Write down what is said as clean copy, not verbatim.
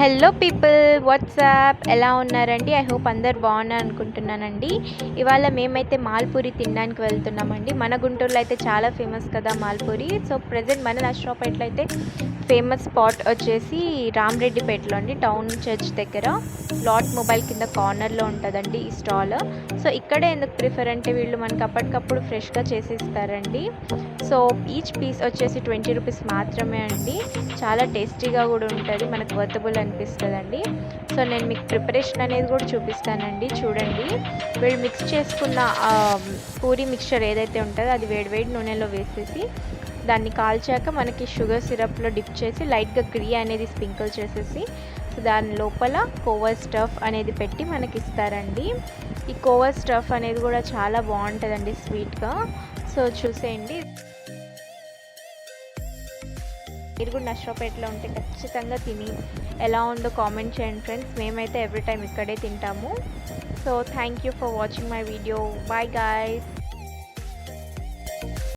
Hello people, WhatsApp ఎలా ఉన్నారండి? I hope అందరు బాగున్నారు అనుకుంటున్నానండి. ఇవాళ మేమైతే మాల్పూరి తినడానికి వెళ్తున్నామండి. మన గుంటూరులో అయితే చాలా ఫేమస్ కదా మాల్పూరి. సో ప్రజెంట్ మన నర్సరావుపేటలో అయితే ఫేమస్ స్పాట్ వచ్చేసి రామరెడ్డిపేటలో అండి, టౌన్ చర్చ్ దగ్గర లాట్ మొబైల్ కింద కార్నర్లో ఉంటుందండి ఈ స్టాల్. సో ఇక్కడే ఎందుకు ప్రిఫర్ అంటే వీళ్ళు మనకి అప్పటికప్పుడు ఫ్రెష్గా చేసి ఇస్తారండి. సో ఈచ్ పీస్ వచ్చేసి 20 రూపీస్ మాత్రమే అండి. చాలా టేస్టీగా కూడా ఉంటుంది, మనకు వర్తబుల్ అనిపిస్తుందండి. సో నేను మీకు ప్రిపరేషన్ అనేది కూడా చూపిస్తానండి, చూడండి. వీళ్ళు మిక్స్ చేసుకున్న పూరి మిక్చర్ ఏదైతే ఉంటుందో అది వేడివేడి నూనెలో వేసేసి దాన్ని కాల్చాక మనకి షుగర్ సిరప్లో డిప్ చేసి లైట్గా గ్రీ అనేది స్ప్రింకిల్ చేసేసి దాని లోపల కోవా స్టఫ్ అనేది పెట్టి మనకి ఇస్తారండి. ఈ కోవా స్టఫ్ అనేది కూడా చాలా బాగుంటుందండి స్వీట్గా. సో చూసేయండి. మీరు కూడా నర్సరావుపేటలో ఉంటే ఖచ్చితంగా తిని ఎలా ఉందో కామెంట్ చేయండి ఫ్రెండ్స్. మేమైతే ఎవ్రీ టైం ఇక్కడే తింటాము. So thank you for watching my video. Bye guys.